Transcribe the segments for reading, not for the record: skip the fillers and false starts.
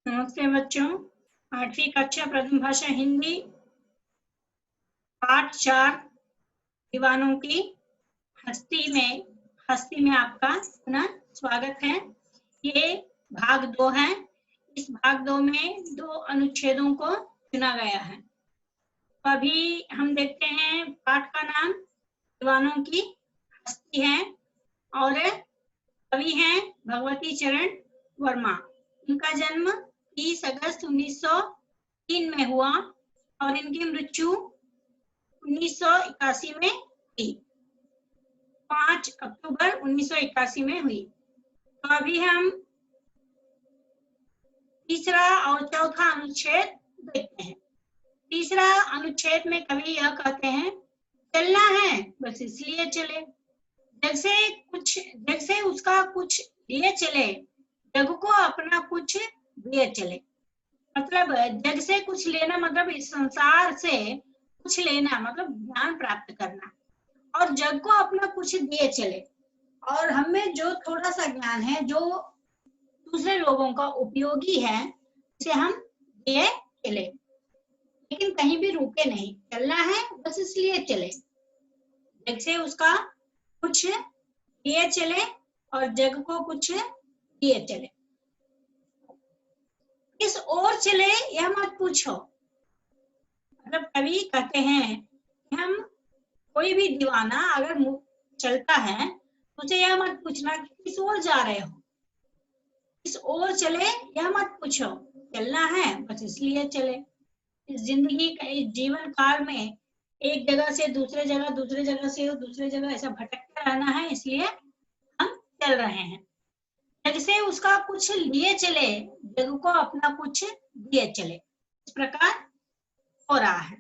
नमस्ते बच्चों, 8वीं कक्षा प्रथम भाषा हिंदी पाठ 4 दीवानों की हस्ती में आपका पुनः स्वागत है। ये भाग 2 है। इस भाग 2 में 2 अनुच्छेदों को चुना गया है। तो अभी हम देखते हैं पाठ का नाम दीवानों की हस्ती है और कवि हैं भगवती चरण वर्मा। इनका जन्म 30 अगस्त 1903 में हुआ और इनकी मृत्यु 1981 में हुई, 5 अक्टूबर 1981 में हुई। तो अभी हम तीसरा और चौथा अनुच्छेद देखते हैं। तीसरा अनुच्छेद में कवि यह कहते हैं, चलना है बस इसलिए चले, जग से उसका कुछ लिए चले, जग को अपना कुछ दिए चले। मतलब जग से कुछ लेना मतलब इस संसार से कुछ लेना मतलब ज्ञान प्राप्त करना, और जग को अपना कुछ दिए चले। और हमें जो थोड़ा सा ज्ञान है जो दूसरे लोगों का उपयोगी है उसे हम दिए चले, लेकिन कहीं भी रुके नहीं। चलना है बस इसलिए चले, जग से उसका कुछ दिए चले और जग को कुछ दिए चले। किस ओर चले यह मत पूछो। मतलब कवि कहते हैं कि हम कोई भी दीवाना अगर चलता है तो उसे यह मत पूछना कि किस ओर जा रहे हो, किस ओर चले यह मत पूछो, चलना है बस इसलिए चले। इस जिंदगी का इस जीवन काल में एक जगह से दूसरे जगह, दूसरे जगह से दूसरे जगह ऐसा भटकते रहना है, इसलिए हम चल रहे हैं। जग से उसका कुछ लिए चले, जग को अपना कुछ दिए चले, इस प्रकार हो रहा है।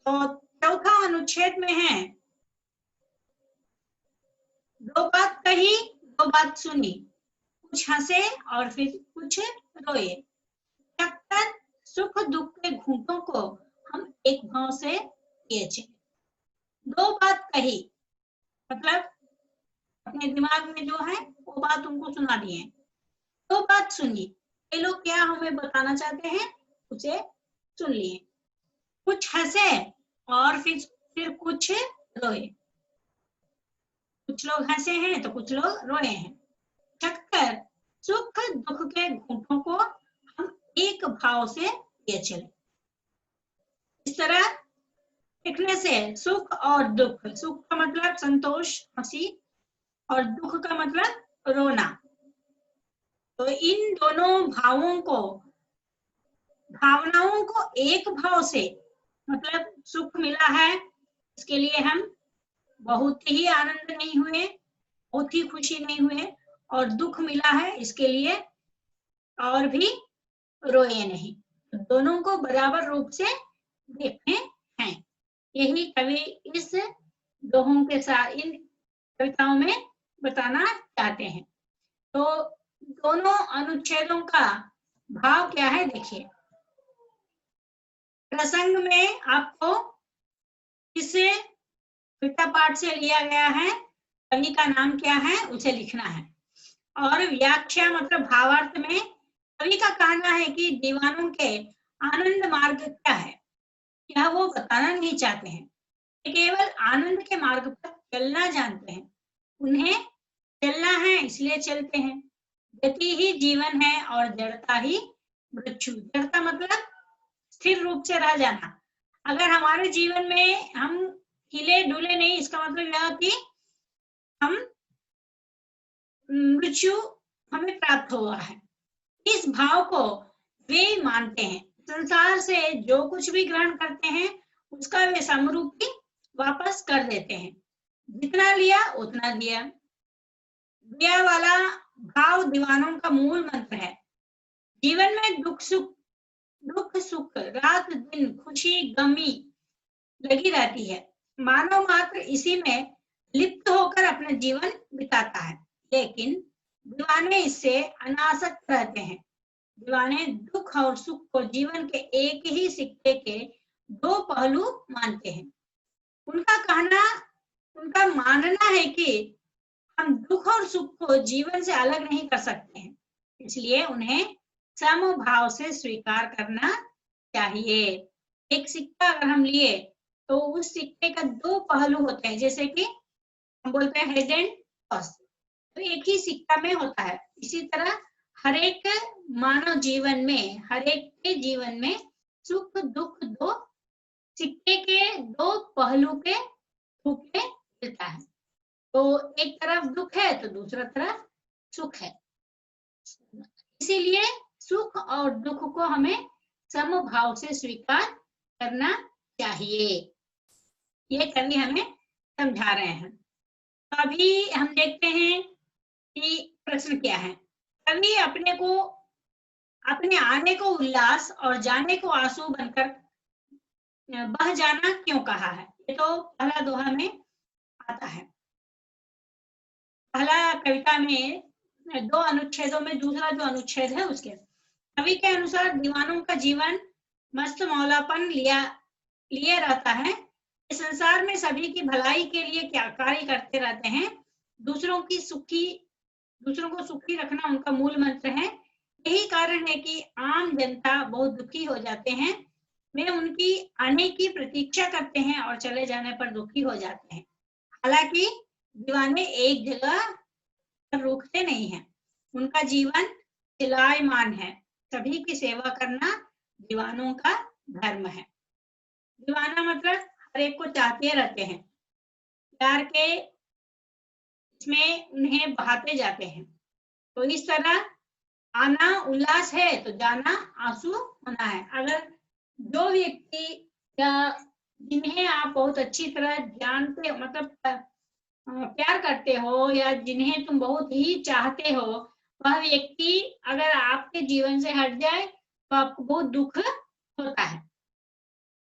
तो चौथा अनुच्छेद में है, दो बात कही दो बात सुनी, कुछ हंसे और फिर कुछ रोए, चक्कर सुख दुख के घूंटों को हम एक भाव से किए चले। दो बात कही मतलब अपने दिमाग में जो है वो बात उनको सुना दी है। दो बात सुनी, ये लोग क्या हमें बताना चाहते हैं उसे सुन लिए। कुछ हंसे और फिर कुछ रोए, कुछ लोग हंसे हैं तो कुछ लोग रोए हैं। चक्कर सुख दुख के घूंटों को हम एक भाव से लिए चले। इस तरह देखने से सुख और दुख, सुख का मतलब संतोष हंसी और दुख का मतलब रोना, तो इन दोनों भावनाओं को एक भाव से, मतलब सुख मिला है इसके लिए हम बहुत ही आनंद नहीं हुए, बहुत ही खुशी नहीं हुए, और दुख मिला है इसके लिए और भी रोए नहीं, तो दोनों को बराबर रूप से देखने हैं। यही कवि इस दोहों के साथ इन कविताओं में बताना चाहते हैं। तो दोनों अनुच्छेदों का भाव क्या है देखिए। प्रसंग में आपको इस कविता पाठ से लिया गया है, कवि का नाम क्या है उसे लिखना है, और व्याख्या मतलब भावार्थ में कवि का कहना है कि दीवानों के आनंद मार्ग क्या है यह वो बताना नहीं चाहते हैं, केवल आनंद के मार्ग पर चलना जानते हैं। उन्हें चलना है इसलिए चलते हैं। गति ही जीवन है और जड़ता ही मृत्यु। जड़ता मतलब स्थिर रूप से रह जाना। अगर हमारे जीवन में हम हिले डुले नहीं, इसका मतलब यह कि हम मृत्यु हमें प्राप्त हुआ है। इस भाव को वे मानते हैं। संसार से जो कुछ भी ग्रहण करते हैं उसका वे समरूपी वापस कर देते हैं। जितना लिया उतना दिया, दिया वाला भाव दीवानों का मूल मंत्र है। जीवन में दुख सुख रात दिन खुशी गमी लगी रहती है। मानव मात्र इसी में लिप्त होकर अपना जीवन बिताता है, लेकिन दीवाने इससे अनासक्त रहते हैं। दीवाने दुख और सुख को जीवन के एक ही सिक्के के दो पहलू मानते हैं। उनका मानना है कि हम दुख और सुख को जीवन से अलग नहीं कर सकते हैं, इसलिए उन्हें समभाव से स्वीकार करना चाहिए। एक सिक्का अगर हम लिए तो उस सिक्के का दो पहलू होते हैं, जैसे कि हम बोलते हैं हेड एंड टॉस, तो एक ही सिक्का में होता है। इसी तरह हर एक मानव जीवन में, हर एक के जीवन में सुख दुख दो सिक्के के दो पहलू के रूप में मिलता है। तो एक तरफ दुख है तो दूसरा तरफ सुख है। इसीलिए सुख और दुख को हमें समभाव से स्वीकार करना चाहिए। ये कवि हमें समझा रहे हैं। तो अभी हम देखते हैं कि प्रश्न क्या है। कवि अपने आने को उल्लास और जाने को आंसू बनकर बह जाना क्यों कहा है? ये तो पहला दोहा में आता है। पहला कविता में दो अनुच्छेदों में दूसरा जो अनुच्छेद है उसके कवि के अनुसार दीवानों का जीवन मस्त मौलापन लिए रहता है। इस संसार में सभी की भलाई के लिए क्या कार्य करते रहते हैं। दूसरों को सुखी रखना उनका मूल मंत्र है। यही कारण है कि आम जनता बहुत दुखी हो जाते हैं। वे उनकी आने की प्रतीक्षा करते हैं और चले जाने पर दुखी हो जाते हैं। हालांकि दीवाने एक जगह पर रुकते नहीं हैं। उनका जीवन चलायमान है। सभी की सेवा करना दीवानों का धर्म है। दीवाना मतलब हर एक को चाहते रहते हैं, प्यार के इसमें उन्हें बहाते जाते हैं। तो इस तरह आना उल्लास है तो जाना आंसू होना है। अगर जो व्यक्ति या जिन्हें आप बहुत अच्छी तरह जानते हो, मतलब प्यार करते हो या जिन्हें तुम बहुत ही चाहते हो, वह व्यक्ति अगर आपके जीवन से हट जाए तो आपको बहुत दुख होता है।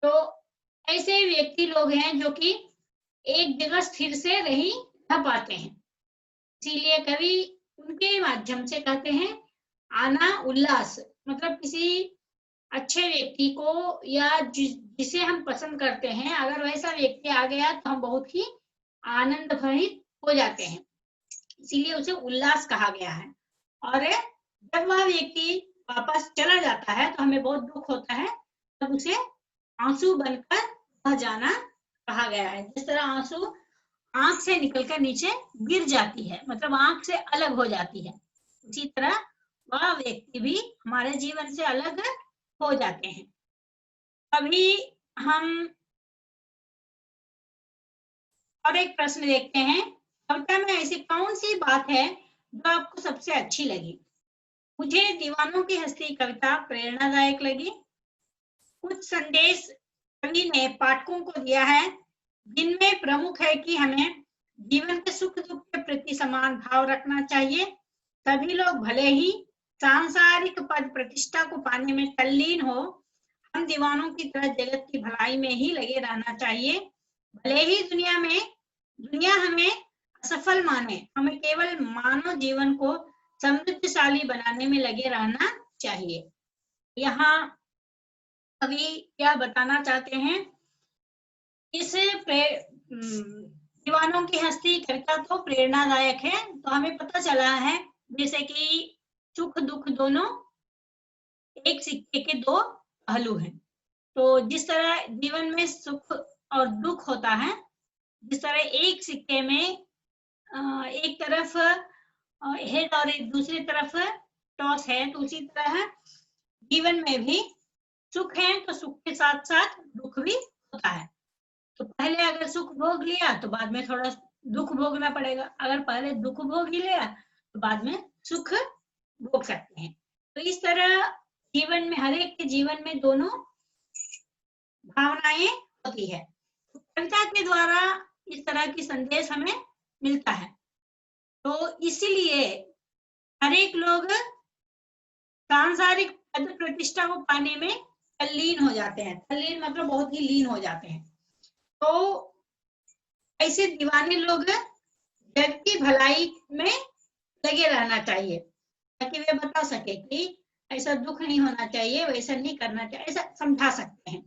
तो ऐसे व्यक्ति लोग हैं जो कि एक जगह स्थिर से नहीं रह पाते हैं। इसीलिए कवि उनके माध्यम से कहते हैं आना उल्लास, मतलब किसी अच्छे व्यक्ति को या जिसे हम पसंद करते हैं, अगर वैसा व्यक्ति आ गया तो हम बहुत ही आनंद भरित हो जाते हैं। इसीलिए उसे उल्लास कहा गया है। और जब वह व्यक्ति वापस चला जाता है तो हमें बहुत दुख होता है, तब उसे आंसू बनकर बह जाना कहा गया है। जिस तरह आंसू आंख से निकलकर नीचे गिर जाती है, मतलब आंख से अलग हो जाती है, इसी तरह वह व्यक्ति भी हमारे जीवन से अलग हो जाते हैं। अभी हम और एक प्रश्न देखते हैं। कविता में ऐसी कौन सी बात है जो आपको सबसे अच्छी लगी? मुझे दीवानों की हस्ती कविता प्रेरणादायक लगी। कुछ संदेश कवि ने पाठकों को दिया है, जिनमें प्रमुख है कि हमें जीवन के सुख दुख के प्रति समान भाव रखना चाहिए। सभी लोग भले ही सांसारिक पद प्रतिष्ठा को पाने में तल्लीन हो, हम दीवानों की तरह जगत की भलाई में ही लगे रहना चाहिए। भले ही दुनिया हमें असफल माने, हमें केवल मानव जीवन को समृद्धशाली बनाने में लगे रहना चाहिए। यहाँ कवि क्या बताना चाहते हैं? इस दीवानों की हस्ती कविता तो प्रेरणादायक है, तो हमें पता चला है जैसे कि सुख दुख दोनों एक सिक्के के दो पहलू हैं। तो जिस तरह जीवन में सुख और दुख होता है, जिस तरह एक सिक्के में एक तरफ हेड और एक दूसरी तरफ टॉस है, तो उसी तरह जीवन में भी सुख है तो सुख के साथ साथ दुख भी होता है। तो पहले अगर सुख भोग लिया तो बाद में थोड़ा दुख भोगना पड़ेगा, अगर पहले दुख भोग ही लिया तो बाद में सुख भोग सकते हैं। तो इस तरह जीवन में, हर एक के जीवन में दोनों भावनाएं होती है। तो कविता के द्वारा इस तरह की संदेश हमें मिलता है। तो इसीलिए हर एक लोग सांसारिक पद प्रतिष्ठा को पाने में तल्लीन हो जाते हैं। तल्लीन मतलब बहुत ही लीन हो जाते हैं। तो ऐसे दीवाने लोग जग की भलाई में लगे रहना चाहिए, ताकि वे बता सके कि ऐसा दुख नहीं होना चाहिए, वैसा नहीं करना चाहिए, ऐसा समझा सकते हैं।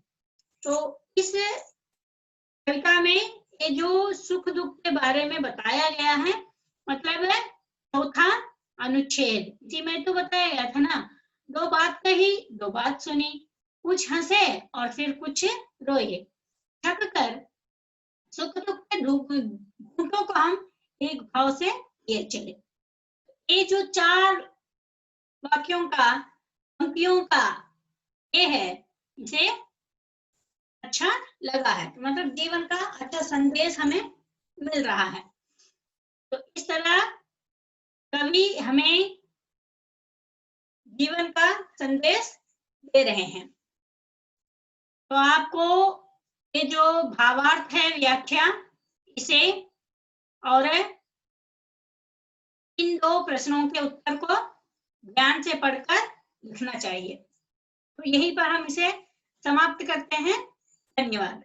तो इस कविता में ये जो सुख दुख के बारे में बताया गया है, मतलब है चौथा अनुच्छेद, इसी में तो बताया गया था ना, दो बात कही, दो बात सुनी, कुछ हंसे और फिर कुछ रोए, थक कर सुख दुख के घूंटों को हम एक भाव से लिए चले। ये जो 4 वाक्यों का, पंक्तियों का ये है, इसे अच्छा लगा है, मतलब जीवन का अच्छा संदेश हमें मिल रहा है। तो इस तरह कवि हमें जीवन का संदेश दे रहे हैं। तो आपको ये जो भावार्थ है, व्याख्या, इसे और इन 2 प्रश्नों के उत्तर को ध्यान से पढ़कर लिखना चाहिए। तो यहीं पर हम इसे समाप्त करते हैं। धन्यवाद।